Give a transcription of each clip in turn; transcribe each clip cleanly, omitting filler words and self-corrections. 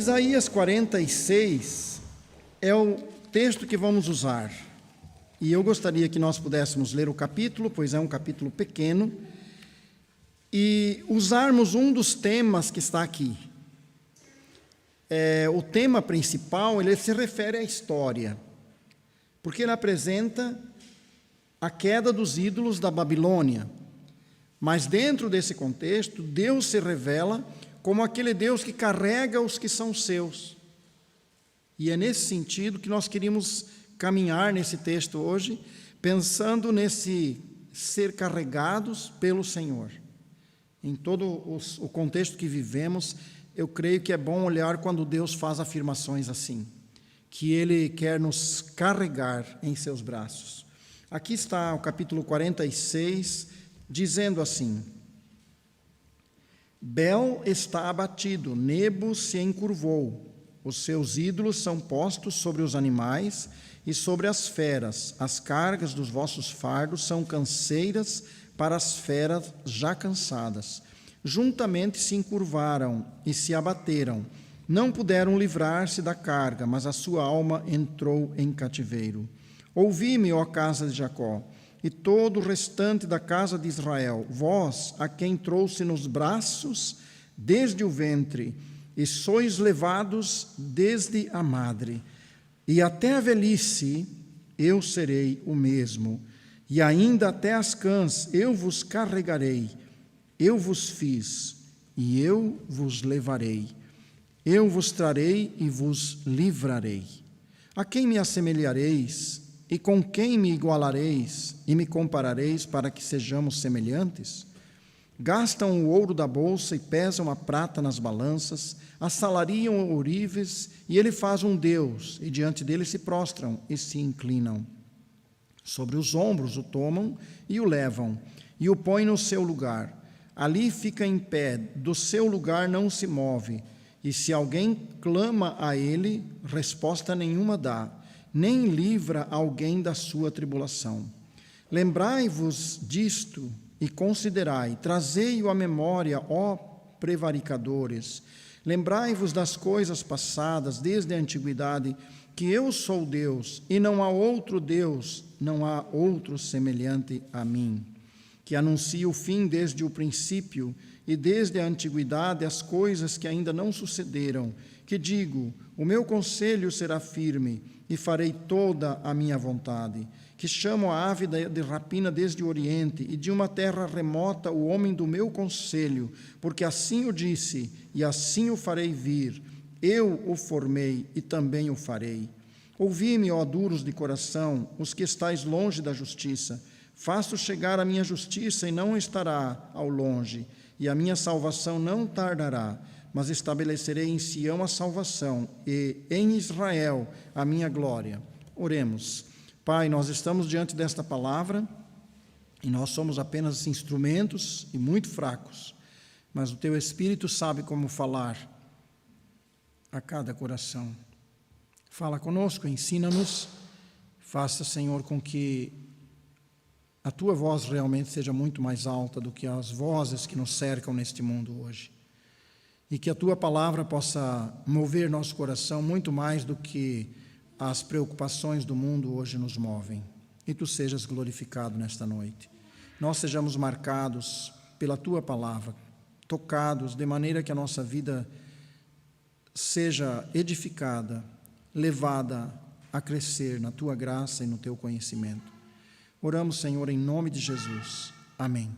Isaías 46 é o texto que vamos usar. E eu gostaria que nós pudéssemos ler o capítulo, pois é um capítulo pequeno, e usarmos um dos temas que está aqui. O tema principal, ele se refere à história, porque ele apresenta a queda dos ídolos da Babilônia. Mas dentro desse contexto, Deus se revela como aquele Deus que carrega os que são seus. E é nesse sentido que nós queríamos caminhar nesse texto hoje, pensando nesse ser carregados pelo Senhor. Em todo o contexto que vivemos, eu creio que é bom olhar quando Deus faz afirmações assim, que Ele quer nos carregar em seus braços. Aqui está o capítulo 46, dizendo assim: Bel está abatido, Nebo se encurvou, os seus ídolos são postos sobre os animais e sobre as feras, as cargas dos vossos fardos são canseiras para as feras já cansadas. Juntamente se encurvaram e se abateram, não puderam livrar-se da carga, mas a sua alma entrou em cativeiro. Ouvi-me, ó casa de Jacó, e todo o restante da casa de Israel, vós, a quem trouxe nos braços desde o ventre, e sois levados desde a madre, e até a velhice eu serei o mesmo, e ainda até as cãs eu vos carregarei, eu vos fiz, e eu vos levarei, eu vos trarei e vos livrarei. A quem me assemelhareis? E com quem me igualareis e me comparareis para que sejamos semelhantes? Gastam o ouro da bolsa e pesam a prata nas balanças, assalariam ourives, e ele faz um Deus, e diante dele se prostram e se inclinam. Sobre os ombros o tomam e o levam, e o põem no seu lugar. Ali fica em pé, do seu lugar não se move, e se alguém clama a ele, resposta nenhuma dá, nem livra alguém da sua tribulação. Lembrai-vos disto e considerai, trazei-o à memória, ó prevaricadores. Lembrai-vos das coisas passadas desde a antiguidade, que eu sou Deus, e não há outro Deus, não há outro semelhante a mim, que anuncia o fim desde o princípio e desde a antiguidade as coisas que ainda não sucederam, que digo, o meu conselho será firme, e farei toda a minha vontade, que chamo a ave de rapina desde o oriente, e de uma terra remota o homem do meu conselho, porque assim o disse, e assim o farei vir, eu o formei e também o farei. Ouvi-me, ó duros de coração, os que estáis longe da justiça, faço chegar a minha justiça e não estará ao longe, e a minha salvação não tardará, mas estabelecerei em Sião a salvação e em Israel a minha glória. Oremos. Pai, nós estamos diante desta palavra e nós somos apenas instrumentos e muito fracos, mas o Teu Espírito sabe como falar a cada coração. Fala conosco, ensina-nos, faça, Senhor, com que a Tua voz realmente seja muito mais alta do que as vozes que nos cercam neste mundo hoje. E que a Tua palavra possa mover nosso coração muito mais do que as preocupações do mundo hoje nos movem. E Tu sejas glorificado nesta noite. Nós sejamos marcados pela Tua palavra, tocados de maneira que a nossa vida seja edificada, levada a crescer na Tua graça e no Teu conhecimento. Oramos, Senhor, em nome de Jesus. Amém.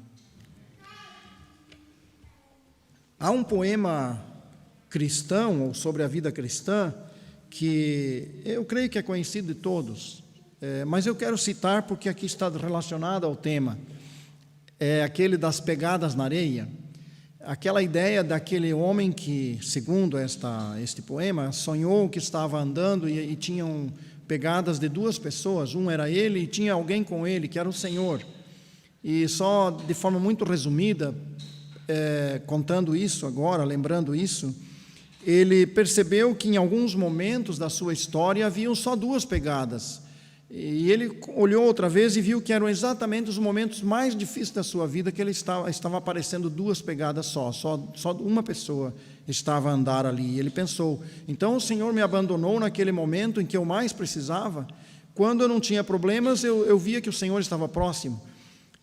Há um poema cristão, ou sobre a vida cristã, que eu creio que é conhecido de todos, mas eu quero citar porque aqui está relacionado ao tema. É aquele das pegadas na areia, aquela ideia daquele homem que, segundo este poema, sonhou que estava andando e tinham pegadas de duas pessoas, um era ele e tinha alguém com ele, que era o Senhor. E só de forma muito resumida, contando isso agora, lembrando isso, ele percebeu que em alguns momentos da sua história haviam só duas pegadas, E ele olhou outra vez e viu que eram exatamente os momentos mais difíceis da sua vida, que ele estava aparecendo duas pegadas só uma pessoa estava a andar ali. E ele pensou, então o Senhor me abandonou naquele momento em que eu mais precisava? Quando eu não tinha problemas, eu via que o Senhor estava próximo.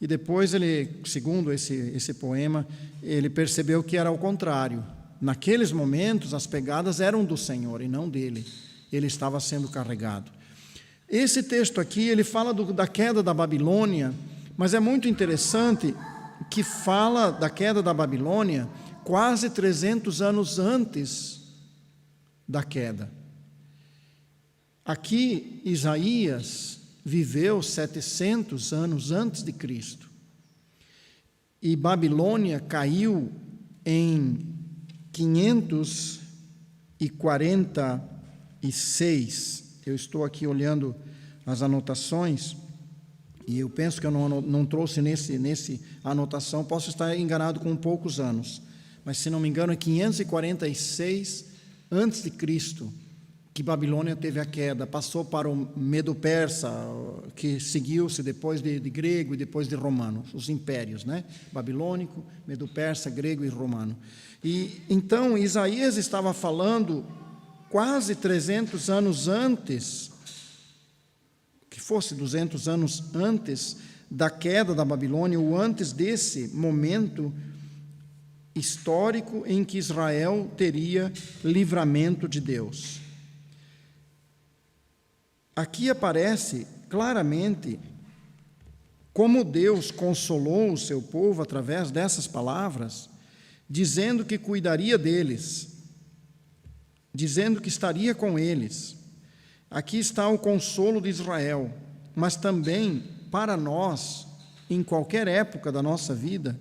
E depois ele, segundo esse poema, ele percebeu que era o contrário. Naqueles momentos, as pegadas eram do Senhor e não dele. Ele estava sendo carregado. Esse texto aqui, ele fala da queda da Babilônia, mas é muito interessante que fala da queda da Babilônia quase 300 anos antes da queda. Aqui, Isaías viveu 700 anos antes de Cristo. E Babilônia caiu em 546. Eu estou aqui olhando as anotações e eu penso que eu não trouxe nesse anotação, posso estar enganado com poucos anos, mas se não me engano é 546 antes de Cristo que Babilônia teve a queda, passou para o Medo-Persa, que seguiu-se depois de grego e depois de romano, os impérios, né? Babilônico, Medo-Persa, grego e romano. E então Isaías estava falando quase 300 anos antes, que fosse 200 anos antes da queda da Babilônia, ou antes desse momento histórico em que Israel teria livramento de Deus. Aqui aparece claramente como Deus consolou o seu povo através dessas palavras, dizendo que cuidaria deles, dizendo que estaria com eles. Aqui está o consolo de Israel, mas também para nós, em qualquer época da nossa vida,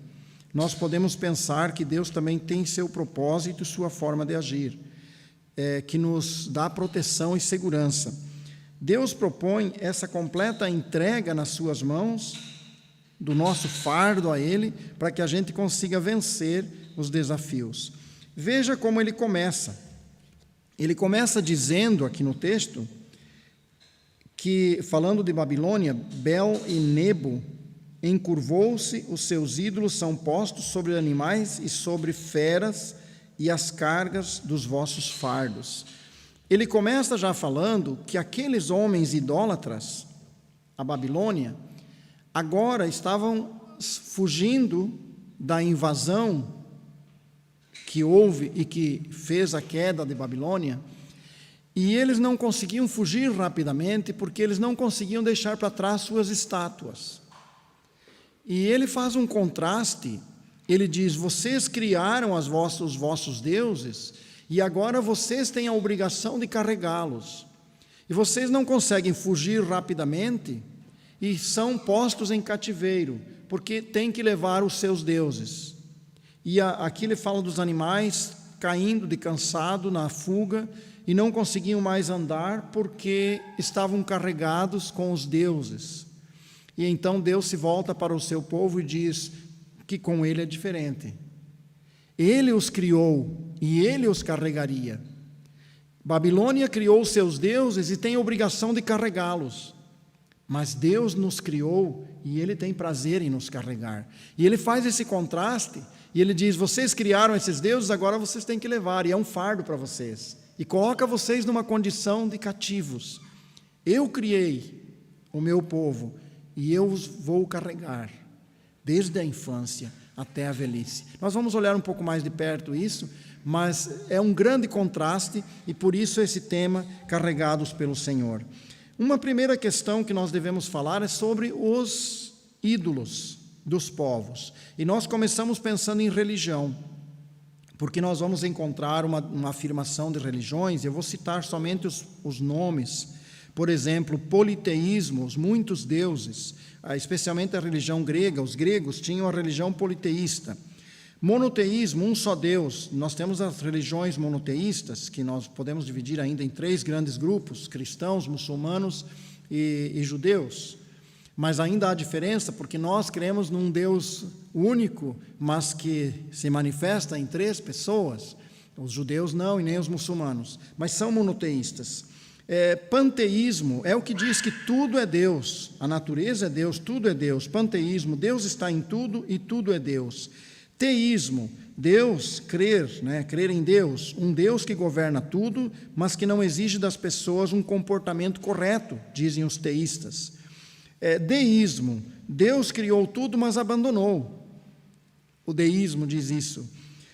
nós podemos pensar que Deus também tem seu propósito e sua forma de agir, que nos dá proteção e segurança. Deus propõe essa completa entrega nas suas mãos, do nosso fardo a Ele, para que a gente consiga vencer os desafios. Veja como ele começa. Ele começa dizendo aqui no texto que, falando de Babilônia, Bel e Nebo encurvou-se, os seus ídolos são postos sobre animais e sobre feras e as cargas dos vossos fardos. Ele começa já falando que aqueles homens idólatras, a Babilônia, agora estavam fugindo da invasão que houve e que fez a queda de Babilônia, e eles não conseguiam fugir rapidamente porque eles não conseguiam deixar para trás suas estátuas. E ele faz um contraste, ele diz, vocês criaram os vossos deuses e agora vocês têm a obrigação de carregá-los. E vocês não conseguem fugir rapidamente e são postos em cativeiro, porque têm que levar os seus deuses. E aqui ele fala dos animais caindo de cansado na fuga e não conseguiam mais andar porque estavam carregados com os deuses. E então Deus se volta para o seu povo e diz que com ele é diferente. Ele os criou e ele os carregaria. Babilônia criou seus deuses e tem a obrigação de carregá-los. Mas Deus nos criou e Ele tem prazer em nos carregar. E Ele faz esse contraste e Ele diz, vocês criaram esses deuses, agora vocês têm que levar, e é um fardo para vocês. E coloca vocês numa condição de cativos. Eu criei o meu povo e eu os vou carregar, desde a infância até a velhice. Nós vamos olhar um pouco mais de perto isso, mas é um grande contraste e por isso esse tema, carregados pelo Senhor. Uma primeira questão que nós devemos falar é sobre os ídolos dos povos. E nós começamos pensando em religião, porque nós vamos encontrar uma afirmação de religiões, eu vou citar somente os nomes. Por exemplo, politeísmo, muitos deuses, especialmente a religião grega, os gregos tinham a religião politeísta. Monoteísmo, um só Deus. Nós temos as religiões monoteístas, que nós podemos dividir ainda em 3 grandes grupos, cristãos, muçulmanos e judeus. Mas ainda há diferença, porque nós cremos num Deus único, mas que se manifesta em 3 pessoas. Os judeus não, e nem os muçulmanos, mas são monoteístas. Panteísmo é o que diz que tudo é Deus, a natureza é Deus, tudo é Deus. Panteísmo, Deus está em tudo e tudo é Deus. Teísmo, Deus, crer em Deus, um Deus que governa tudo, mas que não exige das pessoas um comportamento correto, dizem os teístas. Deísmo, Deus criou tudo, mas abandonou. O deísmo diz isso.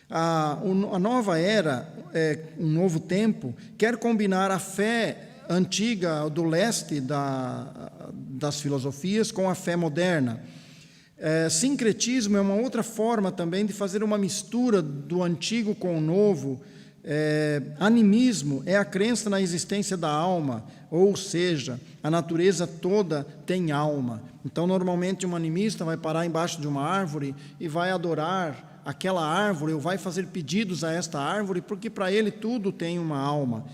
A nova era, um novo tempo, quer combinar a fé antiga do leste das filosofias com a fé moderna. Sincretismo é uma outra forma também de fazer uma mistura do antigo com o novo. Animismo é a crença na existência da alma, ou seja, a natureza toda tem alma. Então, normalmente, um animista vai parar embaixo de uma árvore e vai adorar aquela árvore, ou vai fazer pedidos a esta árvore, porque para ele tudo tem uma alma.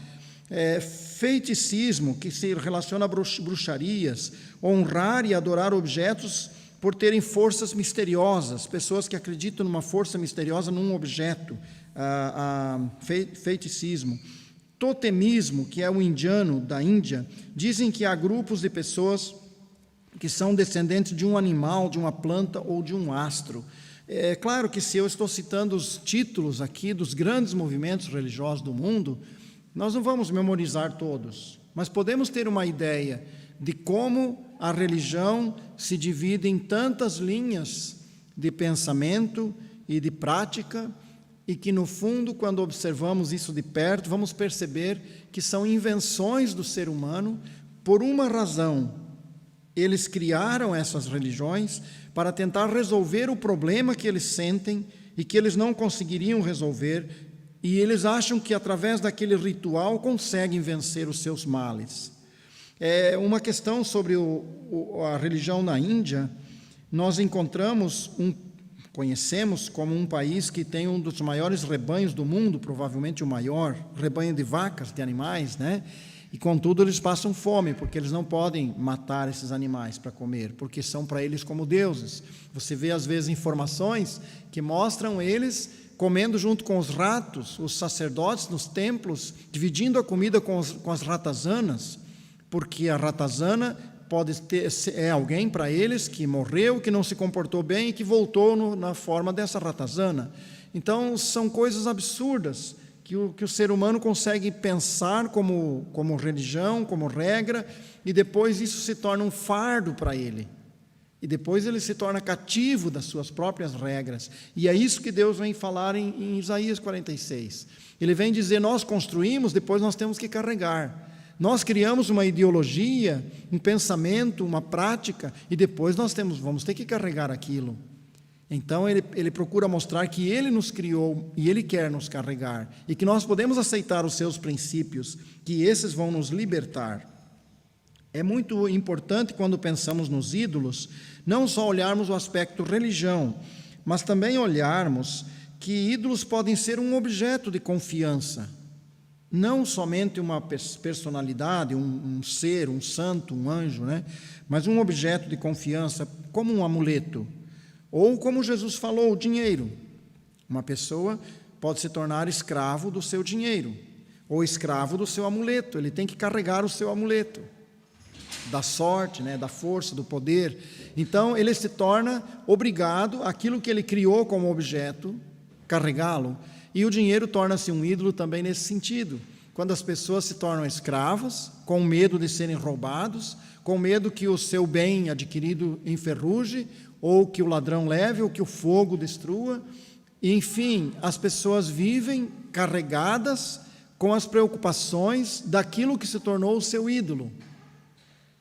Feiticismo, que se relaciona a bruxarias, honrar e adorar objetos por terem forças misteriosas, pessoas que acreditam numa força misteriosa num objeto. Feiticismo. Totemismo, que é o indiano da Índia, dizem que há grupos de pessoas que são descendentes de um animal, de uma planta ou de um astro. É claro que se eu estou citando os títulos aqui dos grandes movimentos religiosos do mundo, nós não vamos memorizar todos, mas podemos ter uma ideia de como a religião se divide em tantas linhas de pensamento e de prática, e que, no fundo, quando observamos isso de perto, vamos perceber que são invenções do ser humano por uma razão. Eles criaram essas religiões para tentar resolver o problema que eles sentem e que eles não conseguiriam resolver, e eles acham que, através daquele ritual, conseguem vencer os seus males. Uma questão sobre a religião na Índia, nós conhecemos como um país que tem um dos maiores rebanhos do mundo, provavelmente o maior, rebanho de vacas, de animais, E, contudo, eles passam fome, porque eles não podem matar esses animais para comer, porque são para eles como deuses. Você vê, às vezes, informações que mostram eles comendo junto com os ratos, os sacerdotes nos templos, dividindo a comida com as ratazanas, porque a ratazana é alguém para eles que morreu, que não se comportou bem e que voltou na forma dessa ratazana. Então, são coisas absurdas que o ser humano consegue pensar como religião, como regra, e depois isso se torna um fardo para ele. E depois ele se torna cativo das suas próprias regras. E é isso que Deus vem falar em Isaías 46. Ele vem dizer, nós construímos, depois nós temos que carregar. Nós criamos uma ideologia, um pensamento, uma prática, e depois vamos ter que carregar aquilo. Então, ele procura mostrar que ele nos criou e ele quer nos carregar, e que nós podemos aceitar os seus princípios, que esses vão nos libertar. É muito importante, quando pensamos nos ídolos, não só olharmos o aspecto religião, mas também olharmos que ídolos podem ser um objeto de confiança. Não somente uma personalidade, um ser, um santo, um anjo, mas um objeto de confiança, como um amuleto. Ou, como Jesus falou, o dinheiro. Uma pessoa pode se tornar escravo do seu dinheiro, ou escravo do seu amuleto. Ele tem que carregar o seu amuleto, da sorte, da força, do poder. Então, ele se torna obrigado, aquilo que ele criou como objeto, carregá-lo. E o dinheiro torna-se um ídolo também nesse sentido, quando as pessoas se tornam escravas, com medo de serem roubados, com medo que o seu bem adquirido enferruje, ou que o ladrão leve, ou que o fogo destrua. E, enfim, as pessoas vivem carregadas com as preocupações daquilo que se tornou o seu ídolo.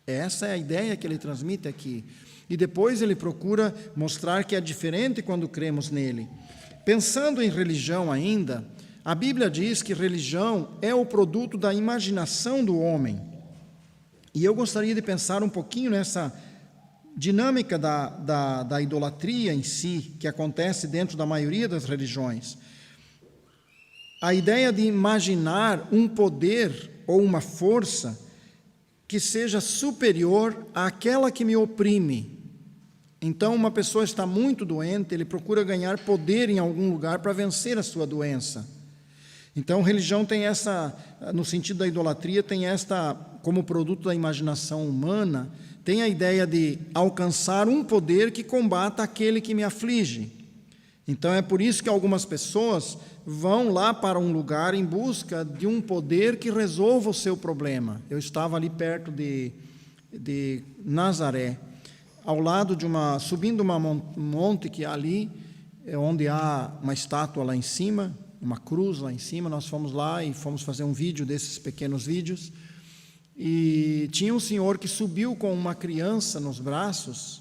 Essa é a ideia que ele transmite aqui. E depois ele procura mostrar que é diferente quando cremos nele. Pensando em religião ainda, a Bíblia diz que religião é o produto da imaginação do homem. E eu gostaria de pensar um pouquinho nessa dinâmica da idolatria em si, que acontece dentro da maioria das religiões. A ideia de imaginar um poder ou uma força que seja superior àquela que me oprime. Então, uma pessoa está muito doente, ele procura ganhar poder em algum lugar para vencer a sua doença. Então, religião tem essa, no sentido da idolatria, tem esta, como produto da imaginação humana, tem a ideia de alcançar um poder que combata aquele que me aflige. Então, é por isso que algumas pessoas vão lá para um lugar em busca de um poder que resolva o seu problema. Eu estava ali perto de Nazaré, ao lado de subindo um monte que ali é onde há uma estátua lá em cima, uma cruz lá em cima. Nós fomos lá e fomos fazer um vídeo desses pequenos vídeos, e tinha um senhor que subiu com uma criança nos braços,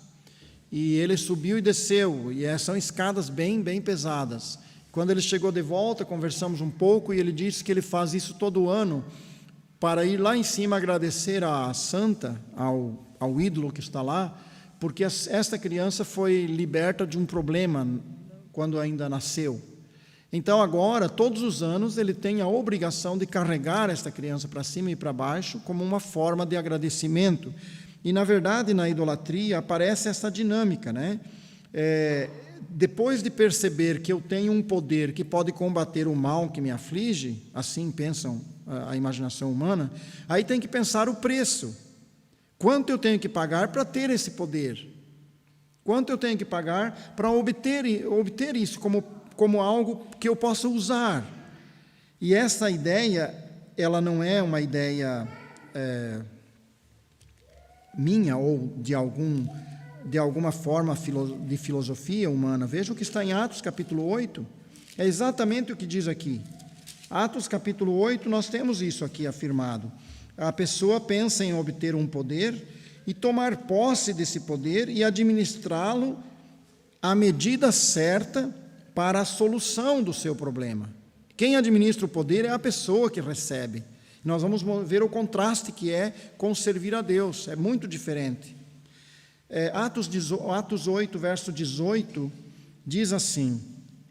e ele subiu e desceu, e são escadas bem pesadas. Quando ele chegou de volta, conversamos um pouco, e ele disse que ele faz isso todo ano, para ir lá em cima agradecer à santa, ao ídolo que está lá, porque esta criança foi liberta de um problema quando ainda nasceu. Então agora, todos os anos, ele tem a obrigação de carregar esta criança para cima e para baixo como uma forma de agradecimento. E, na verdade, na idolatria aparece essa dinâmica, né? Depois de perceber que eu tenho um poder que pode combater o mal que me aflige, assim pensam a imaginação humana, aí tem que pensar o preço. Quanto eu tenho que pagar para ter esse poder? Quanto eu tenho que pagar para obter isso como algo que eu possa usar? E essa ideia, ela não é uma ideia minha ou de alguma forma de filosofia humana. Veja o que está em Atos capítulo 8, é exatamente o que diz aqui. Atos capítulo 8, nós temos isso aqui afirmado. A pessoa pensa em obter um poder e tomar posse desse poder e administrá-lo à medida certa para a solução do seu problema. Quem administra o poder é a pessoa que recebe. Nós vamos ver o contraste que é com servir a Deus, é muito diferente. Atos 8, verso 18, diz assim: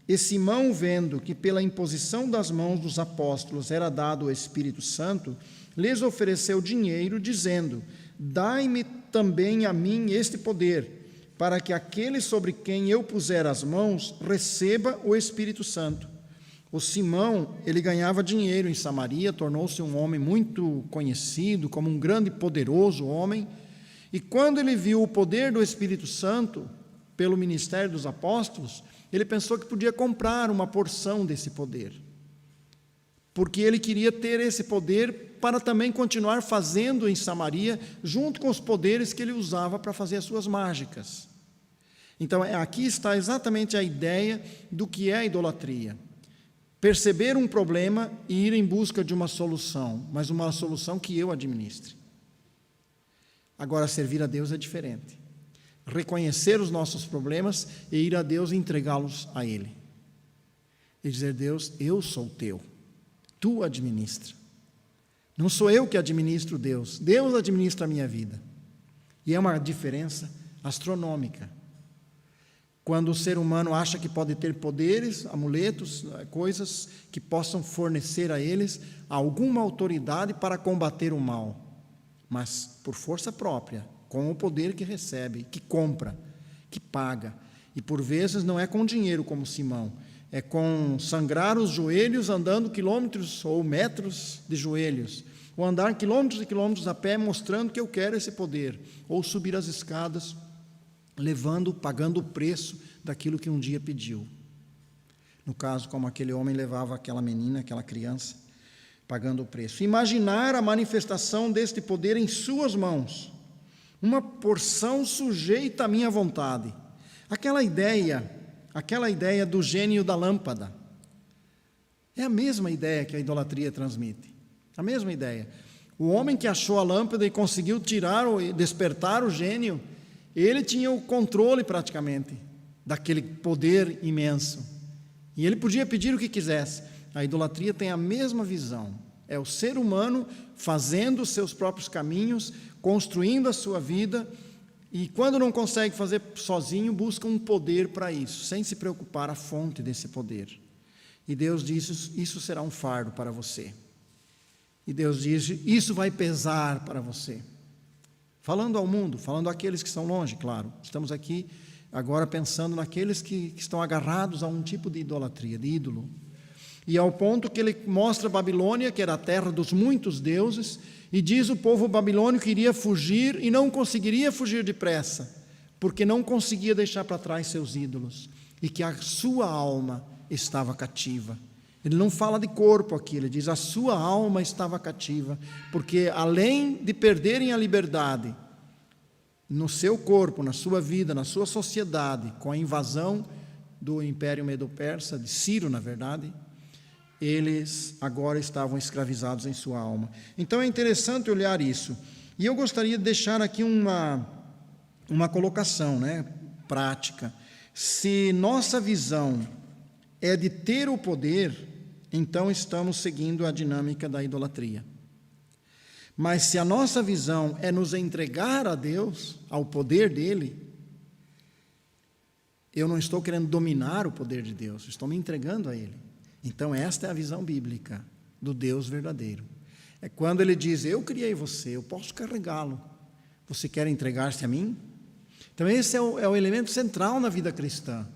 E Simão, vendo que pela imposição das mãos dos apóstolos era dado o Espírito Santo, lhes ofereceu dinheiro, dizendo: Dai-me também a mim este poder, para que aquele sobre quem eu puser as mãos receba o Espírito Santo. O Simão, ele ganhava dinheiro em Samaria, tornou-se um homem muito conhecido, como um grande e poderoso homem, e quando ele viu o poder do Espírito Santo pelo ministério dos apóstolos, ele pensou que podia comprar uma porção desse poder, porque ele queria ter esse poder para também continuar fazendo em Samaria, junto com os poderes que ele usava para fazer as suas mágicas. Então, aqui está exatamente a ideia do que é a idolatria. Perceber um problema e ir em busca de uma solução, mas uma solução que eu administre. Agora, servir a Deus é diferente. Reconhecer os nossos problemas e ir a Deus e entregá-los a Ele. E dizer: Deus, eu sou teu, tu administra. Não sou eu que administro Deus, Deus administra a minha vida. E é uma diferença astronômica. Quando o ser humano acha que pode ter poderes, amuletos, coisas que possam fornecer a eles alguma autoridade para combater o mal, mas por força própria, com o poder que recebe, que compra, que paga. E por vezes não é com dinheiro como Simão, é com sangrar os joelhos andando quilômetros ou metros de joelhos, ou andar quilômetros e quilômetros a pé mostrando que eu quero esse poder, ou subir as escadas pagando o preço daquilo que um dia pediu. No caso, como aquele homem levava aquela menina, aquela criança, pagando o preço. Imaginar a manifestação deste poder em suas mãos, uma porção sujeita à minha vontade. Aquela ideia do gênio da lâmpada, é a mesma ideia que a idolatria transmite, a mesma ideia. O homem que achou a lâmpada e conseguiu tirar ou despertar o gênio, ele tinha o controle praticamente daquele poder imenso, e ele podia pedir o que quisesse. A idolatria tem a mesma visão, é o ser humano fazendo os seus próprios caminhos, construindo a sua vida, e quando não consegue fazer sozinho, busca um poder para isso, sem se preocupar a fonte desse poder. E Deus diz: isso será um fardo para você. E Deus diz: isso vai pesar para você. Falando ao mundo, falando àqueles que estão longe, claro. Estamos aqui agora pensando naqueles que estão agarrados a um tipo de idolatria, de ídolo. E ao ponto que ele mostra a Babilônia, que era a terra dos muitos deuses, e diz o povo babilônico que iria fugir e não conseguiria fugir depressa, porque não conseguia deixar para trás seus ídolos, e que a sua alma estava cativa. Ele não fala de corpo aqui, ele diz a sua alma estava cativa, porque além de perderem a liberdade no seu corpo, na sua vida, na sua sociedade, com a invasão do Império Medo-Persa, de Ciro, na verdade, eles agora estavam escravizados em sua alma. Então é interessante olhar isso. E eu gostaria de deixar aqui uma colocação, prática. Se nossa visão é de ter o poder, então estamos seguindo a dinâmica da idolatria. Mas se a nossa visão é nos entregar a Deus, ao poder dele, eu não estou querendo dominar o poder de Deus, estou me entregando a ele. Então esta é a visão bíblica do Deus verdadeiro. É quando ele diz, eu criei você, eu posso carregá-lo. Você quer entregar-se a mim? Então esse é o elemento central na vida cristã.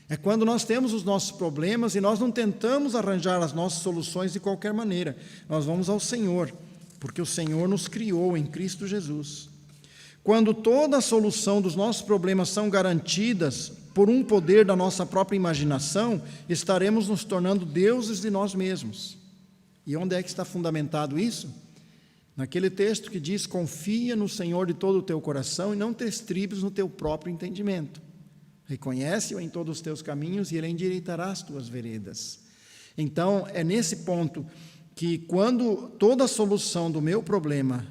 É quando nós temos os nossos problemas e nós não tentamos arranjar as nossas soluções de qualquer maneira. Nós vamos ao Senhor, porque o Senhor nos criou em Cristo Jesus. Quando toda a solução dos nossos problemas são garantidas por um poder da nossa própria imaginação, estaremos nos tornando deuses de nós mesmos. E onde é que está fundamentado isso? Naquele texto que diz, confia no Senhor de todo o teu coração e não te estribes no teu próprio entendimento. Reconhece-o em todos os teus caminhos e ele endireitará as tuas veredas. Então, é nesse ponto que quando toda a solução do meu problema,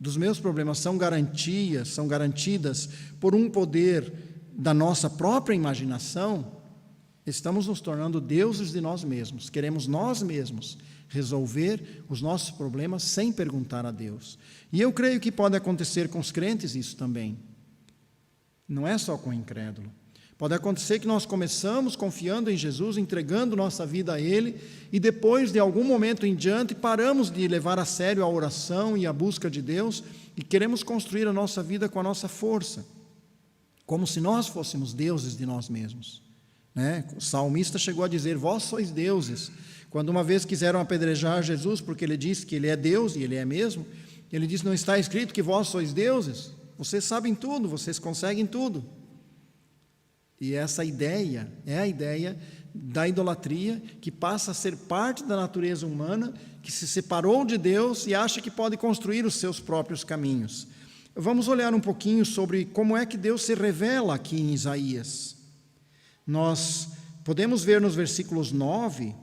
dos meus problemas são garantidas por um poder da nossa própria imaginação, estamos nos tornando deuses de nós mesmos. Queremos nós mesmos resolver os nossos problemas sem perguntar a Deus. E eu creio que pode acontecer com os crentes isso também. Não é só com o incrédulo. Pode acontecer que nós começamos confiando em Jesus, entregando nossa vida a Ele, e depois de algum momento em diante paramos de levar a sério a oração e a busca de Deus e queremos construir a nossa vida com a nossa força, como se nós fôssemos deuses de nós mesmos. O salmista chegou a dizer, vós sois deuses. Quando uma vez quiseram apedrejar Jesus, porque ele disse que ele é Deus, e ele é mesmo, ele disse, não está escrito que vós sois deuses? Vocês sabem tudo, vocês conseguem tudo. E essa ideia é a ideia da idolatria, que passa a ser parte da natureza humana, que se separou de Deus e acha que pode construir os seus próprios caminhos. Vamos olhar um pouquinho sobre como é que Deus se revela aqui em Isaías. Nós podemos ver nos versículos 9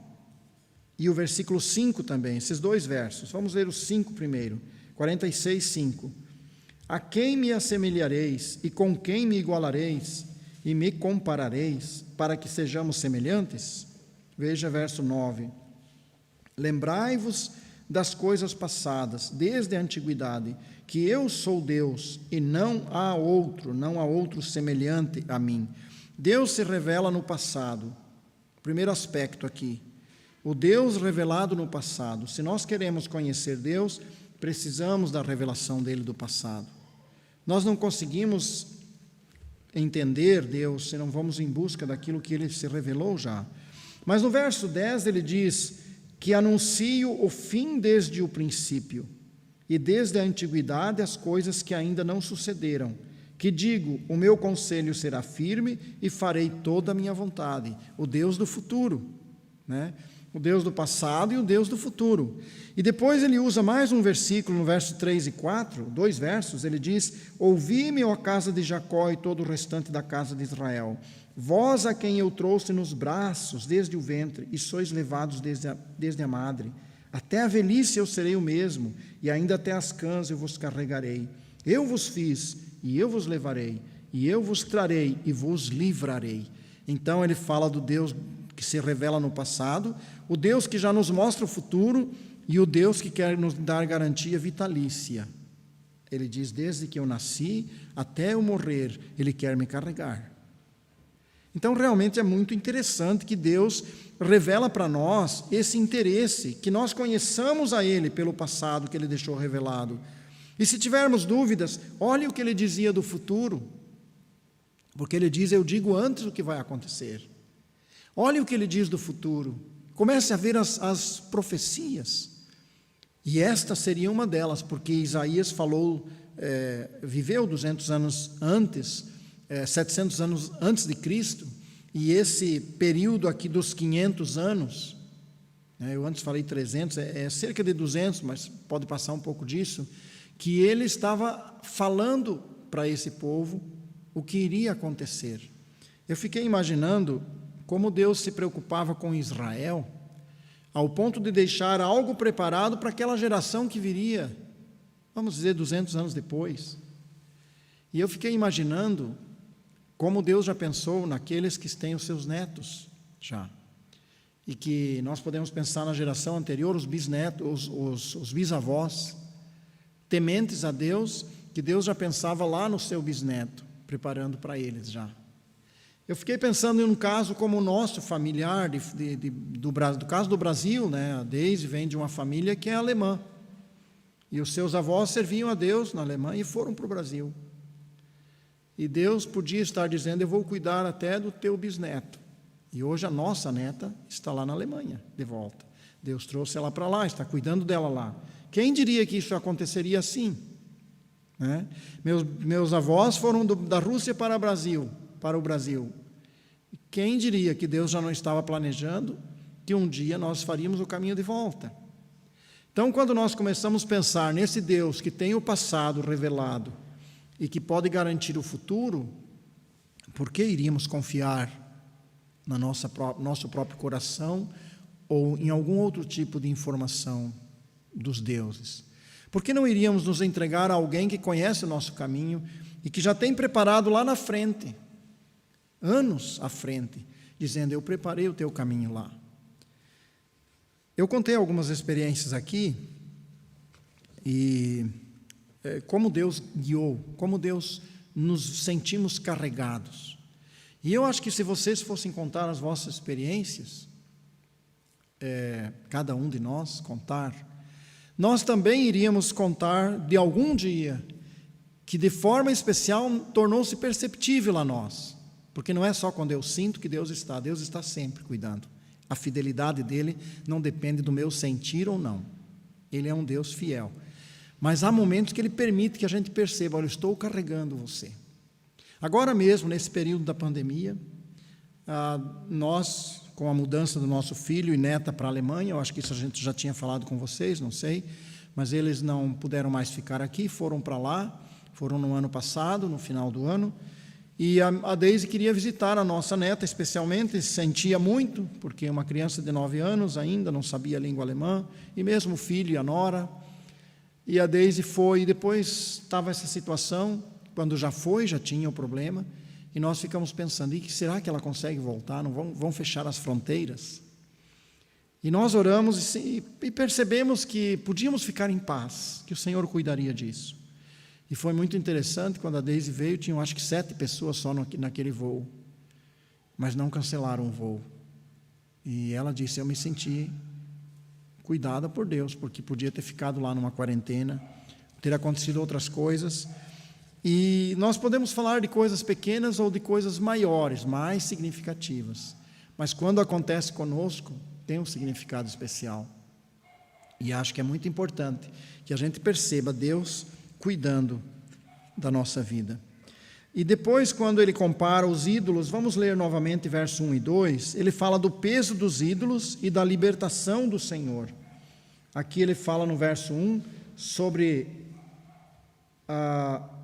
e o versículo 5 também, esses dois versos. Vamos ler o 5 primeiro, 46, 5. A quem me assemelhareis e com quem me igualareis e me comparareis para que sejamos semelhantes? Veja verso 9. Lembrai-vos das coisas passadas, desde a antiguidade, que eu sou Deus e não há outro semelhante a mim. Deus se revela no passado. Primeiro aspecto aqui, o Deus revelado no passado. Se nós queremos conhecer Deus, precisamos da revelação dele do passado. Nós não conseguimos entender Deus se não vamos em busca daquilo que ele se revelou já. Mas no verso 10 ele diz que anuncio o fim desde o princípio e desde a antiguidade as coisas que ainda não sucederam, que digo, o meu conselho será firme e farei toda a minha vontade. O Deus do futuro, o Deus do passado e o Deus do futuro. E depois ele usa mais um versículo, no verso 3 e 4, 2 versos, ele diz, ouvi-me, ó casa de Jacó e todo o restante da casa de Israel, vós a quem eu trouxe nos braços desde o ventre, e sois levados desde a madre, até a velhice eu serei o mesmo, e ainda até as cãs eu vos carregarei. Eu vos fiz, e eu vos levarei, e eu vos trarei, e vos livrarei. Então ele fala do Deus que se revela no passado, o Deus que já nos mostra o futuro, e o Deus que quer nos dar garantia vitalícia. Ele diz, desde que eu nasci até eu morrer, Ele quer me carregar. Então, realmente é muito interessante que Deus revela para nós esse interesse, que nós conheçamos a Ele pelo passado que Ele deixou revelado. E se tivermos dúvidas, olhe o que Ele dizia do futuro, porque Ele diz, eu digo antes o que vai acontecer. Olhe o que Ele diz do futuro, comece a ver as profecias. E esta seria uma delas, porque Isaías falou, viveu 200 anos antes, 700 anos antes de Cristo, e esse período aqui dos 500 anos, eu antes falei 300, é cerca de 200, mas pode passar um pouco disso, que ele estava falando para esse povo o que iria acontecer. Eu fiquei imaginando como Deus se preocupava com Israel, ao ponto de deixar algo preparado para aquela geração que viria, vamos dizer, 200 anos depois. E eu fiquei imaginando como Deus já pensou naqueles que têm os seus netos já. E que nós podemos pensar na geração anterior, os bisnetos, os bisavós, tementes a Deus, que Deus já pensava lá no seu bisneto, preparando para eles já. Eu fiquei pensando em um caso como o nosso familiar, do caso do Brasil, né? A Deise vem de uma família que é alemã, e os seus avós serviam a Deus na Alemanha e foram para o Brasil. E Deus podia estar dizendo, eu vou cuidar até do teu bisneto. E hoje a nossa neta está lá na Alemanha, de volta. Deus trouxe ela para lá, está cuidando dela lá. Quem diria que isso aconteceria assim? Né? Meus avós foram da Rússia para o Brasil. Quem diria que Deus já não estava planejando que um dia nós faríamos o caminho de volta? Então, quando nós começamos a pensar nesse Deus que tem o passado revelado e que pode garantir o futuro, por que iríamos confiar no nosso próprio coração ou em algum outro tipo de informação dos deuses? Por que não iríamos nos entregar a alguém que conhece o nosso caminho e que já tem preparado lá na frente, anos à frente, dizendo, eu preparei o teu caminho lá. Eu contei algumas experiências aqui, e como Deus guiou, como Deus nos sentimos carregados. E eu acho que se vocês fossem contar as vossas experiências, cada um de nós contar, nós também iríamos contar de algum dia que de forma especial tornou-se perceptível a nós. Porque não é só quando eu sinto que Deus está sempre cuidando. A fidelidade dele não depende do meu sentir ou não. Ele é um Deus fiel. Mas há momentos que ele permite que a gente perceba, olha, eu estou carregando você. Agora mesmo, nesse período da pandemia, nós, com a mudança do nosso filho e neta para a Alemanha, eu acho que isso a gente já tinha falado com vocês, não sei, mas eles não puderam mais ficar aqui, foram para lá, foram no ano passado, no final do ano, e a Deise queria visitar a nossa neta, especialmente, sentia muito, porque uma criança de 9 anos ainda não sabia a língua alemã, e mesmo o filho e a nora. E a Deise foi, e depois estava essa situação, quando já tinha o problema, e nós ficamos pensando, e será que ela consegue voltar? Não vão fechar as fronteiras? E nós oramos e percebemos que podíamos ficar em paz, que o Senhor cuidaria disso. E foi muito interessante, quando a Deise veio, tinham acho que 7 pessoas só naquele voo, mas não cancelaram o voo. E ela disse, eu me senti cuidada por Deus, porque podia ter ficado lá numa quarentena, ter acontecido outras coisas. E nós podemos falar de coisas pequenas ou de coisas maiores, mais significativas, mas quando acontece conosco, tem um significado especial. E acho que é muito importante que a gente perceba Deus cuidando da nossa vida. E depois, quando ele compara os ídolos, vamos ler novamente verso 1 e 2, ele fala do peso dos ídolos e da libertação do Senhor. Aqui ele fala no verso 1 sobre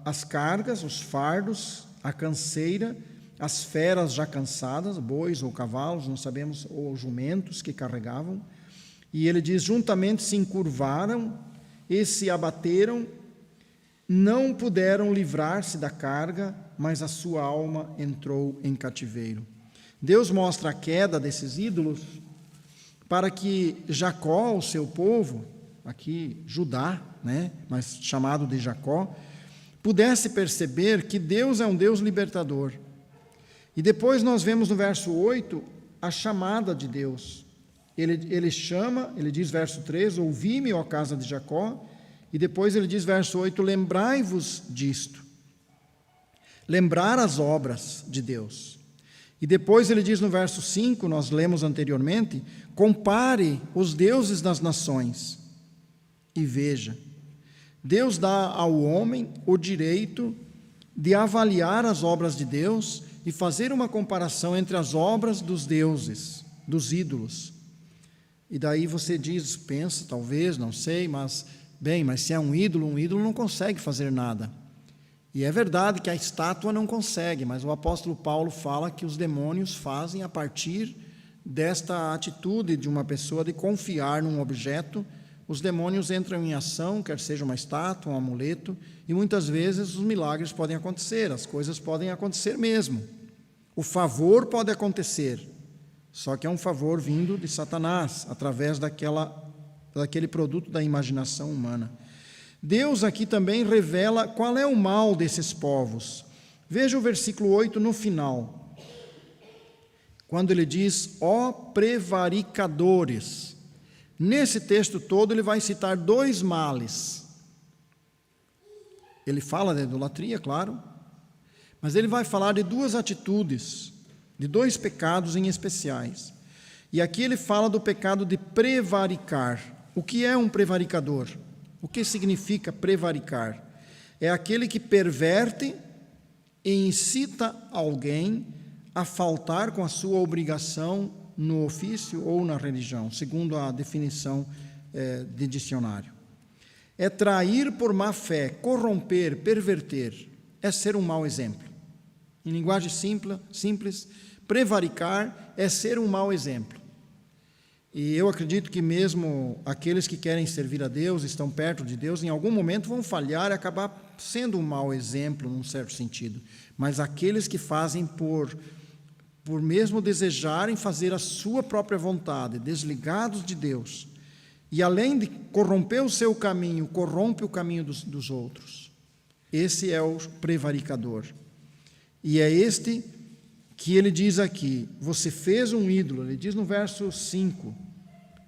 as cargas, os fardos, a canseira, as feras já cansadas, bois ou cavalos, não sabemos, ou jumentos que carregavam. E ele diz, juntamente se encurvaram e se abateram, não puderam livrar-se da carga, mas a sua alma entrou em cativeiro. Deus mostra a queda desses ídolos para que Jacó, o seu povo, aqui Judá, mas chamado de Jacó, pudesse perceber que Deus é um Deus libertador. E depois nós vemos no verso 8 a chamada de Deus. Ele chama, ele diz verso 3, ouvi-me, ó casa de Jacó. E depois ele diz, verso 8, lembrai-vos disto. Lembrar as obras de Deus. E depois ele diz no verso 5, nós lemos anteriormente, compare os deuses das nações e veja. Deus dá ao homem o direito de avaliar as obras de Deus e fazer uma comparação entre as obras dos deuses, dos ídolos. E daí você diz, pensa, talvez, não sei, mas se é um ídolo não consegue fazer nada. E é verdade que a estátua não consegue, mas o apóstolo Paulo fala que os demônios fazem a partir desta atitude de uma pessoa de confiar num objeto. Os demônios entram em ação, quer seja uma estátua, um amuleto, e muitas vezes os milagres podem acontecer, as coisas podem acontecer mesmo. O favor pode acontecer, só que é um favor vindo de Satanás, através daquele produto da imaginação humana. Deus aqui também revela qual é o mal desses povos. Veja o versículo 8 no final, quando ele diz, ó prevaricadores. Nesse texto todo ele vai citar 2 males. Ele fala da idolatria, claro, mas ele vai falar de 2 atitudes, de 2 pecados em especiais. E aqui ele fala do pecado de prevaricar. O que é um prevaricador? O que significa prevaricar? É aquele que perverte e incita alguém a faltar com a sua obrigação no ofício ou na religião, segundo a definição de dicionário. É trair por má fé, corromper, perverter, é ser um mau exemplo. Em linguagem simples, prevaricar é ser um mau exemplo. E eu acredito que mesmo aqueles que querem servir a Deus, estão perto de Deus, em algum momento vão falhar e acabar sendo um mau exemplo, num certo sentido. Mas aqueles que fazem por mesmo desejarem fazer a sua própria vontade, desligados de Deus, e além de corromper o seu caminho, corrompe o caminho dos outros. Esse é o prevaricador. E é este que ele diz aqui, você fez um ídolo, ele diz no verso 5,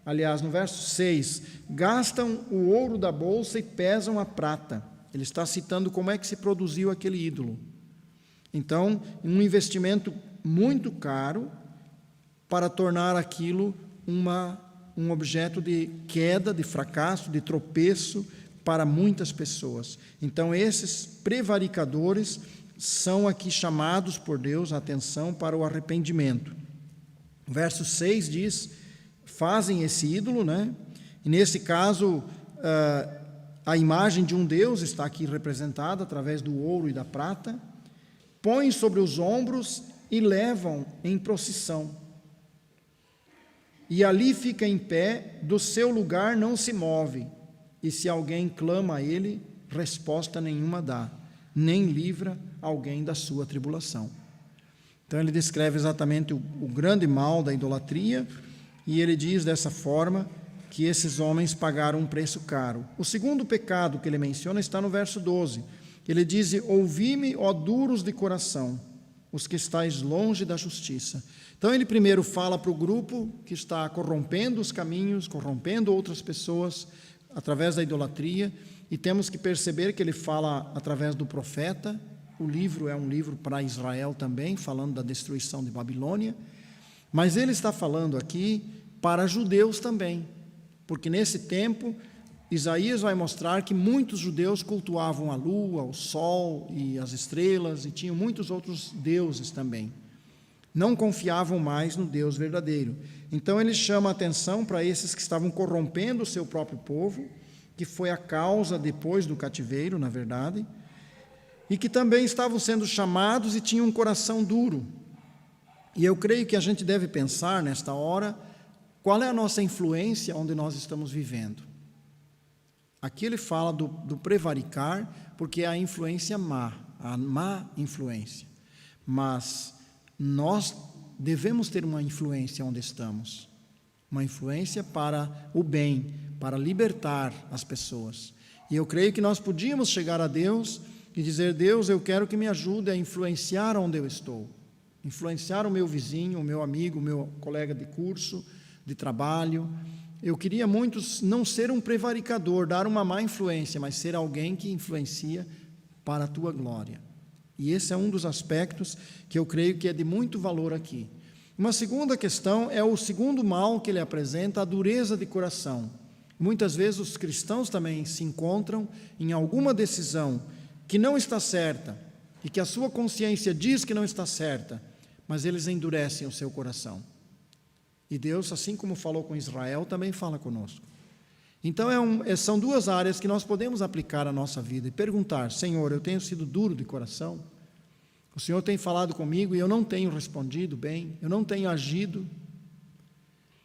aliás, no verso 6, gastam o ouro da bolsa e pesam a prata. Ele está citando como é que se produziu aquele ídolo. Então, um investimento muito caro para tornar aquilo um objeto de queda, de fracasso, de tropeço para muitas pessoas. Então, esses prevaricadores são aqui chamados por Deus a atenção para o arrependimento. O verso 6 diz, fazem esse ídolo, né? E nesse caso, a imagem de um Deus está aqui representada através do ouro e da prata, põem sobre os ombros e levam em procissão. E ali fica em pé, do seu lugar não se move, e se alguém clama a ele, resposta nenhuma dá, nem livra alguém da sua tribulação. Então ele descreve exatamente o grande mal da idolatria, e ele diz dessa forma que esses homens pagaram um preço caro. O segundo pecado que ele menciona está no verso 12. Ele diz, ouvi-me, ó duros de coração, os que estáis longe da justiça. Então ele primeiro fala para o grupo que está corrompendo os caminhos, corrompendo outras pessoas através da idolatria, e temos que perceber que ele fala através do profeta. O livro é um livro para Israel também, falando da destruição de Babilônia, mas ele está falando aqui para judeus também, porque nesse tempo Isaías vai mostrar que muitos judeus cultuavam a lua, o sol e as estrelas, e tinham muitos outros deuses também. Não confiavam mais no Deus verdadeiro. Então ele chama a atenção para esses que estavam corrompendo o seu próprio povo, que foi a causa depois do cativeiro, na verdade, e que também estavam sendo chamados e tinham um coração duro. E eu creio que a gente deve pensar nesta hora, qual é a nossa influência onde nós estamos vivendo. Aqui ele fala do prevaricar, porque é a influência má, a má influência. Mas nós devemos ter uma influência onde estamos, uma influência para o bem, para libertar as pessoas. E eu creio que nós podíamos chegar a Deus e dizer, Deus, eu quero que me ajude a influenciar onde eu estou, influenciar o meu vizinho, o meu amigo, o meu colega de curso, de trabalho. Eu queria muito não ser um prevaricador, dar uma má influência, mas ser alguém que influencia para a tua glória. E esse é um dos aspectos que eu creio que é de muito valor aqui. Uma segunda questão é o segundo mal que ele apresenta, a dureza de coração. Muitas vezes os cristãos também se encontram em alguma decisão que não está certa e que a sua consciência diz que não está certa, mas eles endurecem o seu coração. E Deus, assim como falou com Israel, também fala conosco. Então são duas áreas que nós podemos aplicar à nossa vida e perguntar: Senhor, eu tenho sido duro de coração? O Senhor tem falado comigo e eu não tenho respondido bem, eu não tenho agido,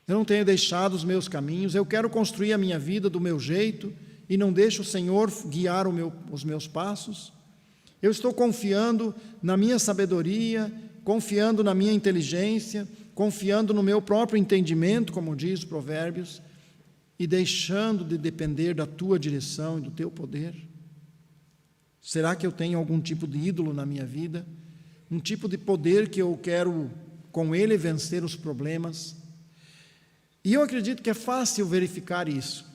eu não tenho deixado os meus caminhos, eu quero construir a minha vida do meu jeito e não deixo o Senhor guiar os meus passos. Eu estou confiando na minha sabedoria, confiando na minha inteligência, confiando no meu próprio entendimento, como diz os Provérbios, e deixando de depender da tua direção e do teu poder? Será que eu tenho algum tipo de ídolo na minha vida? Um tipo de poder que eu quero, com ele, vencer os problemas? E eu acredito que é fácil verificar isso.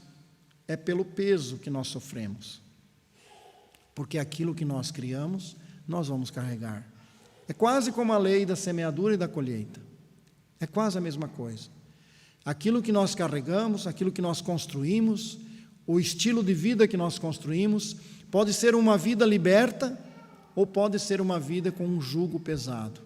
É pelo peso que nós sofremos. Porque aquilo que nós criamos, nós vamos carregar. É quase como a lei da semeadura e da colheita. É quase a mesma coisa. Aquilo que nós carregamos, aquilo que nós construímos, o estilo de vida que nós construímos, pode ser uma vida liberta ou pode ser uma vida com um jugo pesado.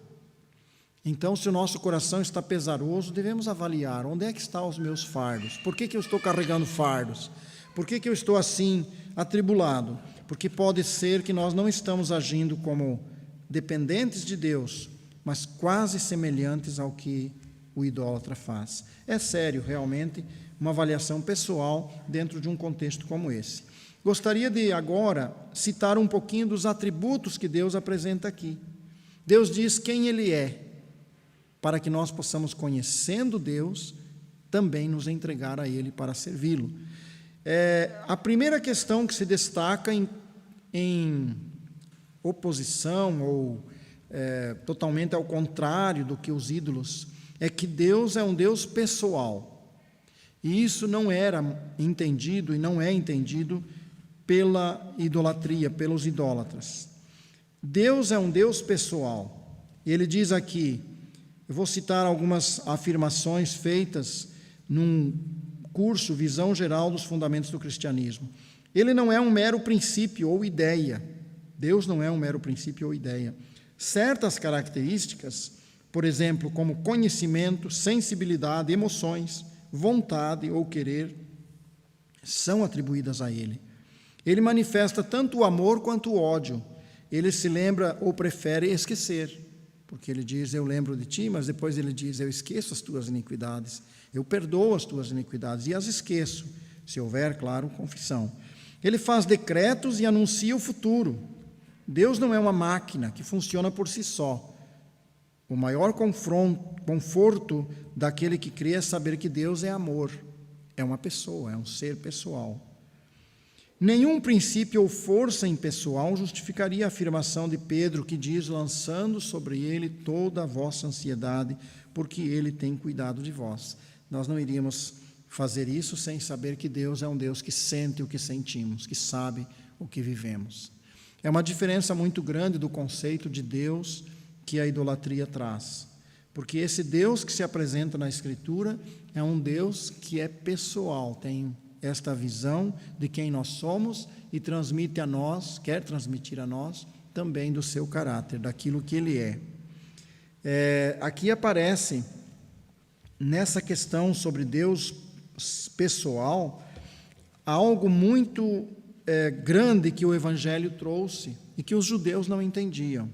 Então, se o nosso coração está pesaroso, devemos avaliar: onde é que estão os meus fardos? Por que eu estou carregando fardos? Por que eu estou assim, atribulado? Porque pode ser que nós não estamos agindo como dependentes de Deus, mas quase semelhantes ao que o idólatra faz. É sério, realmente, uma avaliação pessoal dentro de um contexto como esse. Gostaria de agora citar um pouquinho dos atributos que Deus apresenta aqui. Deus diz quem Ele é, para que nós possamos, conhecendo Deus, também nos entregar a Ele para servi-lo. A primeira questão que se destaca em oposição ou totalmente ao contrário do que os ídolos, é que Deus é um Deus pessoal. E isso não era entendido e não é entendido pela idolatria, pelos idólatras. Deus é um Deus pessoal. E ele diz aqui, eu vou citar algumas afirmações feitas num curso Visão Geral dos Fundamentos do Cristianismo. Ele não é um mero princípio ou ideia. Deus não é um mero princípio ou ideia. Certas características, por exemplo, como conhecimento, sensibilidade, emoções, vontade ou querer, são atribuídas a Ele. Ele manifesta tanto o amor quanto o ódio. Ele se lembra ou prefere esquecer, porque ele diz: eu lembro de ti, mas depois ele diz: eu esqueço as tuas iniquidades, eu perdoo as tuas iniquidades e as esqueço, se houver, claro, confissão. Ele faz decretos e anuncia o futuro. Deus não é uma máquina que funciona por si só. O maior conforto daquele que crê é saber que Deus é amor, é uma pessoa, é um ser pessoal. Nenhum princípio ou força impessoal justificaria a afirmação de Pedro, que diz: lançando sobre ele toda a vossa ansiedade, porque ele tem cuidado de vós. Nós não iríamos fazer isso sem saber que Deus é um Deus que sente o que sentimos, que sabe o que vivemos. É uma diferença muito grande do conceito de Deus que a idolatria traz, porque esse Deus que se apresenta na Escritura é um Deus que é pessoal, tem esta visão de quem nós somos e transmite a nós, quer transmitir a nós, também do seu caráter, daquilo que Ele é. Aqui aparece, nessa questão sobre Deus pessoal, algo muito grande que o Evangelho trouxe e que os judeus não entendiam.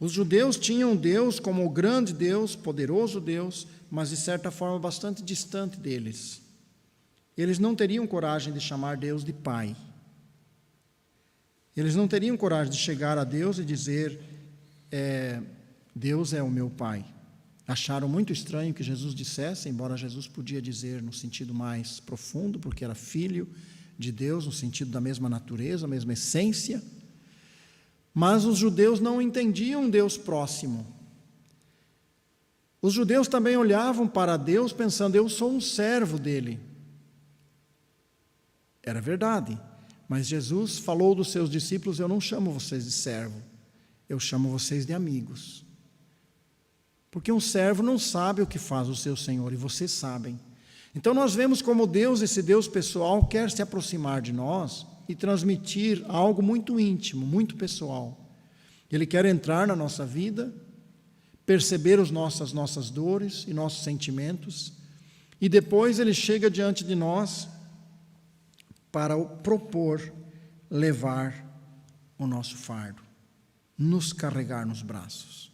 Os judeus tinham Deus como o grande Deus, poderoso Deus, mas de certa forma bastante distante deles. Eles não teriam coragem de chamar Deus de Pai. Eles não teriam coragem de chegar a Deus e dizer: Deus é o meu Pai. Acharam muito estranho que Jesus dissesse, embora Jesus podia dizer no sentido mais profundo, porque era filho de Deus, no sentido da mesma natureza, a mesma essência. Mas os judeus não entendiam um Deus próximo. Os judeus também olhavam para Deus pensando: eu sou um servo dele. Era verdade, mas Jesus falou dos seus discípulos: eu não chamo vocês de servo, eu chamo vocês de amigos. Porque um servo não sabe o que faz o seu senhor, e vocês sabem. Então nós vemos como Deus, esse Deus pessoal, quer se aproximar de nós e transmitir algo muito íntimo, muito pessoal. Ele quer entrar na nossa vida, perceber as nossas dores e nossos sentimentos, e depois ele chega diante de nós para propor levar o nosso fardo, nos carregar nos braços.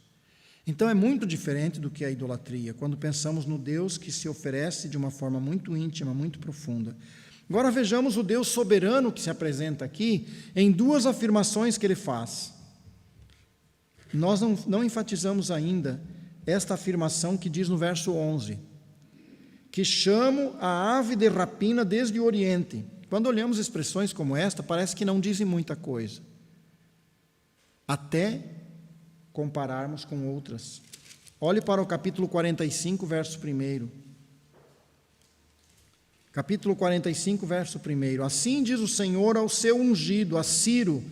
Então é muito diferente do que a idolatria, quando pensamos no Deus que se oferece de uma forma muito íntima, muito profunda. Agora vejamos o Deus soberano que se apresenta aqui em duas afirmações que ele faz. Nós não enfatizamos ainda esta afirmação que diz no verso 11, que chamo a ave de rapina desde o Oriente. Quando olhamos expressões como esta, parece que não dizem muita coisa, até compararmos com outras. Olhe para o capítulo 45, verso 1. Capítulo 45, verso 1. Assim diz o Senhor ao seu ungido, a Ciro,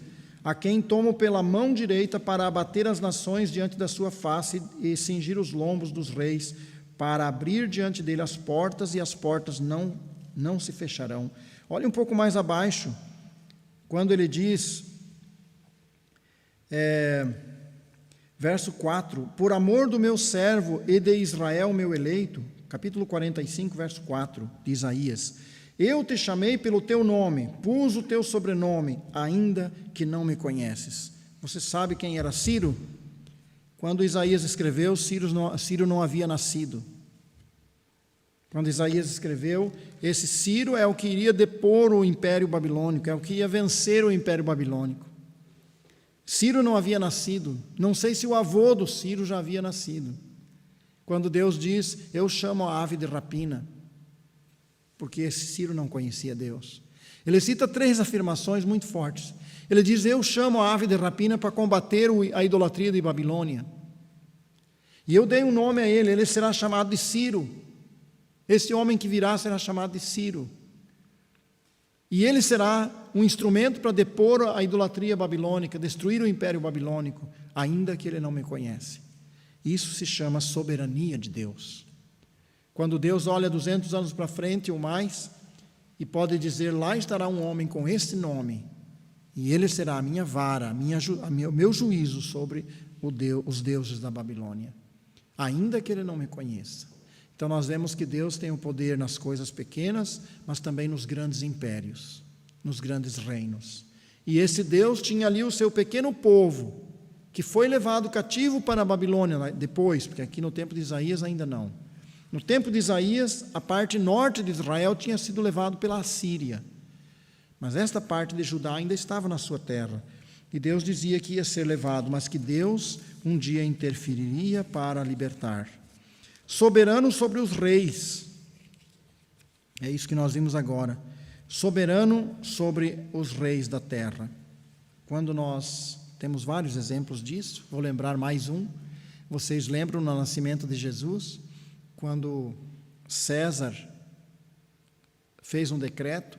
a quem tomo pela mão direita para abater as nações diante da sua face e cingir os lombos dos reis, para abrir diante dele as portas, e as portas não se fecharão. Olhe um pouco mais abaixo, quando ele diz, verso 4, por amor do meu servo e de Israel, meu eleito, capítulo 45, verso 4, de Isaías, eu te chamei pelo teu nome, pus o teu sobrenome, ainda que não me conheces. Você sabe quem era Ciro? Quando Isaías escreveu, Ciro não havia nascido. Quando Isaías escreveu, esse Ciro é o que iria depor o Império Babilônico, é o que ia vencer o Império Babilônico. Ciro não havia nascido, não sei se o avô do Ciro já havia nascido. Quando Deus diz, eu chamo a ave de rapina, porque esse Ciro não conhecia Deus. Ele cita 3 afirmações muito fortes. Ele diz, eu chamo a ave de rapina para combater a idolatria de Babilônia. E eu dei um nome a ele será chamado de Ciro. Esse homem que virá será chamado de Ciro. E ele será um instrumento para depor a idolatria babilônica, destruir o império babilônico, ainda que ele não me conhece. Isso se chama soberania de Deus. Quando Deus olha 200 anos para frente ou mais, e pode dizer, lá estará um homem com este nome, e ele será a minha vara, o meu juízo sobre os deuses da Babilônia, ainda que ele não me conheça. Então nós vemos que Deus tem o poder nas coisas pequenas, mas também nos grandes impérios, nos grandes reinos. E esse Deus tinha ali o seu pequeno povo, que foi levado cativo para a Babilônia depois, porque aqui no tempo de Isaías ainda não. No tempo de Isaías, a parte norte de Israel tinha sido levado pela Assíria, mas esta parte de Judá ainda estava na sua terra. E Deus dizia que ia ser levado, mas que Deus um dia interferiria para libertar. Soberano sobre os reis, é isso que nós vimos agora, soberano sobre os reis da terra. Quando nós temos vários exemplos disso, vou lembrar mais um. Vocês lembram no nascimento de Jesus, quando César fez um decreto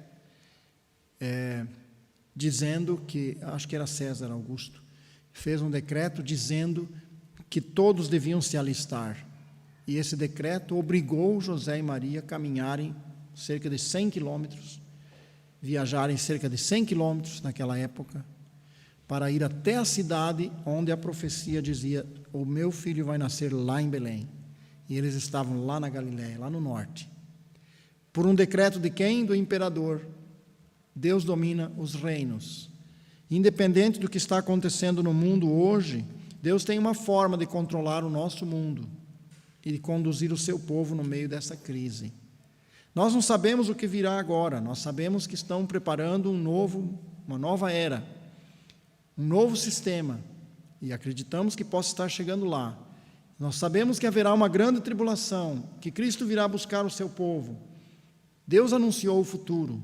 dizendo que, acho que era César Augusto, fez um decreto dizendo que todos deviam se alistar. E esse decreto obrigou José e Maria a caminharem cerca de 100 quilômetros, viajarem cerca de 100 quilômetros naquela época, para ir até a cidade onde a profecia dizia, o meu filho vai nascer lá em Belém. E eles estavam lá na Galiléia, lá no norte. Por um decreto de quem? Do imperador. Deus domina os reinos. Independente do que está acontecendo no mundo hoje, Deus tem uma forma de controlar o nosso mundo e de conduzir o seu povo no meio dessa crise. Nós não sabemos o que virá agora, nós sabemos que estão preparando uma nova era, um novo sistema, e acreditamos que possa estar chegando lá. Nós sabemos que haverá uma grande tribulação, que Cristo virá buscar o seu povo. Deus anunciou o futuro.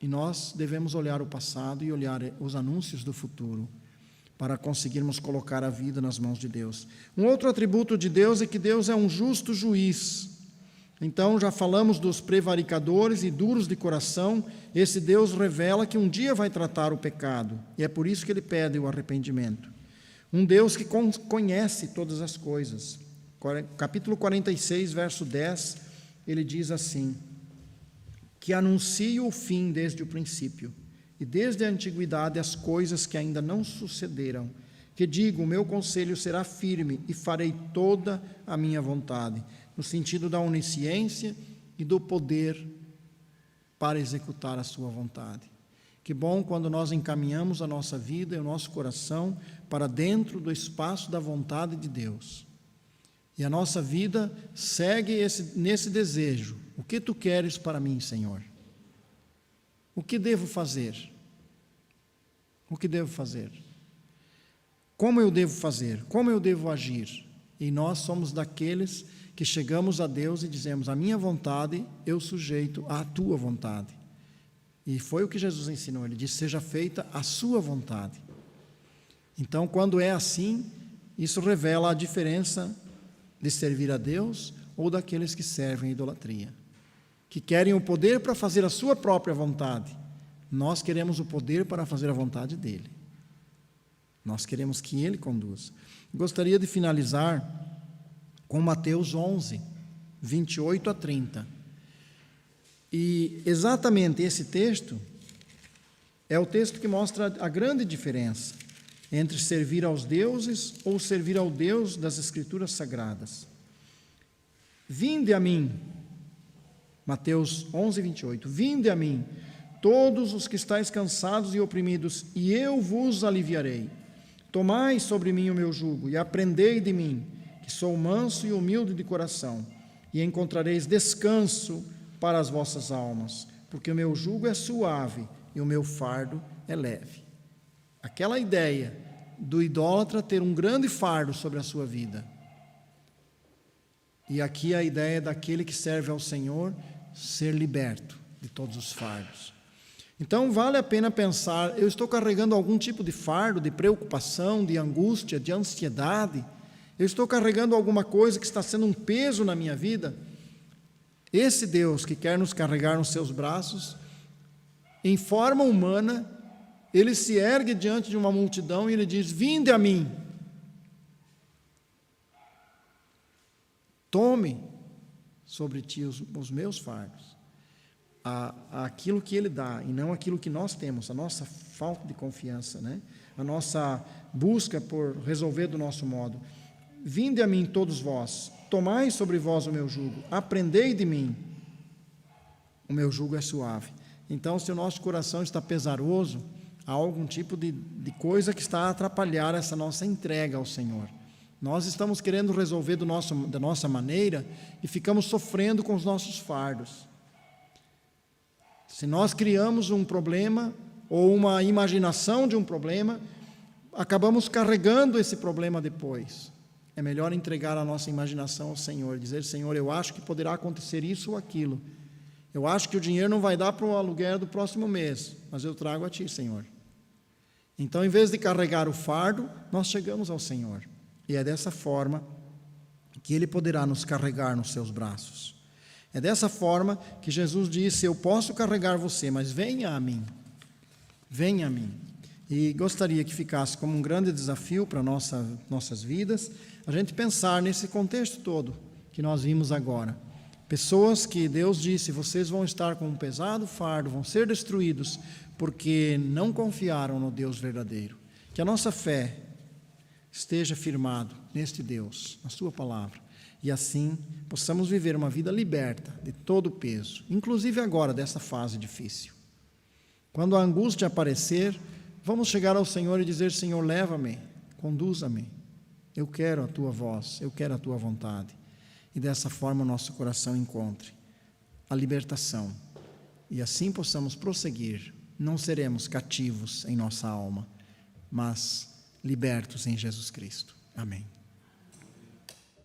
E nós devemos olhar o passado e olhar os anúncios do futuro, para conseguirmos colocar a vida nas mãos de Deus. Um outro atributo de Deus é que Deus é um justo juiz. Então, já falamos dos prevaricadores e duros de coração. Esse Deus revela que um dia vai tratar o pecado, e é por isso que ele pede o arrependimento. Um Deus que conhece todas as coisas. Capítulo 46, verso 10, ele diz assim: que anuncio o fim desde o princípio, e desde a antiguidade as coisas que ainda não sucederam, que digo, o meu conselho será firme e farei toda a minha vontade, no sentido da onisciência e do poder para executar a sua vontade. Que bom quando nós encaminhamos a nossa vida e o nosso coração para dentro do espaço da vontade de Deus. E a nossa vida segue nesse desejo. O que tu queres para mim, Senhor? O que devo fazer? O que devo fazer? Como eu devo fazer? Como eu devo agir? E nós somos daqueles que chegamos a Deus e dizemos: a minha vontade eu sujeito à tua vontade. E foi o que Jesus ensinou. Ele disse: seja feita a sua vontade. Então, quando é assim, isso revela a diferença de servir a Deus ou daqueles que servem a idolatria, que querem o poder para fazer a sua própria vontade. Nós queremos o poder para fazer a vontade dele. Nós queremos que ele conduza. Gostaria de finalizar com Mateus 11, 28 a 30. E exatamente esse texto é o texto que mostra a grande diferença entre servir aos deuses ou servir ao Deus das Escrituras Sagradas. Vinde a mim, Mateus 11, 28, vinde a mim, todos os que estáis cansados e oprimidos, e eu vos aliviarei. Tomai sobre mim o meu jugo e aprendei de mim, que sou manso e humilde de coração, e encontrareis descanso para as vossas almas, porque o meu jugo é suave e o meu fardo é leve. Aquela ideia do idólatra ter um grande fardo sobre a sua vida. E aqui a ideia daquele que serve ao Senhor ser liberto de todos os fardos. Então vale a pena pensar: eu estou carregando algum tipo de fardo, de preocupação, de angústia, de ansiedade? Eu estou carregando alguma coisa que está sendo um peso na minha vida? Esse Deus que quer nos carregar nos seus braços, em forma humana, ele se ergue diante de uma multidão e ele diz: vinde a mim, tome sobre ti os meus fardos. Aquilo que ele dá e não aquilo que nós temos, a nossa falta de confiança, né? A nossa busca por resolver do nosso modo. Vinde a mim todos vós, tomai sobre vós o meu jugo, aprendei de mim, o meu jugo é suave. Então, se o nosso coração está pesaroso, há algum tipo de coisa que está a atrapalhar essa nossa entrega ao Senhor. Nós estamos querendo resolver da nossa maneira e ficamos sofrendo com os nossos fardos. Se nós criamos um problema ou uma imaginação de um problema, acabamos carregando esse problema depois. É melhor entregar a nossa imaginação ao Senhor, dizer: Senhor, eu acho que poderá acontecer isso ou aquilo. Eu acho que o dinheiro não vai dar para o aluguel do próximo mês, mas eu trago a Ti, Senhor. Então, em vez de carregar o fardo, nós chegamos ao Senhor. E é dessa forma que Ele poderá nos carregar nos seus braços. É dessa forma que Jesus disse: eu posso carregar você, mas venha a mim. Venha a mim. E gostaria que ficasse como um grande desafio para nossas vidas, a gente pensar nesse contexto todo que nós vimos agora. Pessoas que Deus disse: vocês vão estar com um pesado fardo, vão ser destruídos, porque não confiaram no Deus verdadeiro. Que a nossa fé esteja firmado neste Deus, na sua palavra, e assim possamos viver uma vida liberta de todo o peso, inclusive agora dessa fase difícil. Quando a angústia aparecer, vamos chegar ao Senhor e dizer: Senhor, leva-me, conduza-me, eu quero a Tua voz, eu quero a Tua vontade. E dessa forma o nosso coração encontre a libertação, e assim possamos prosseguir. Não seremos cativos em nossa alma, mas libertos em Jesus Cristo. Amém.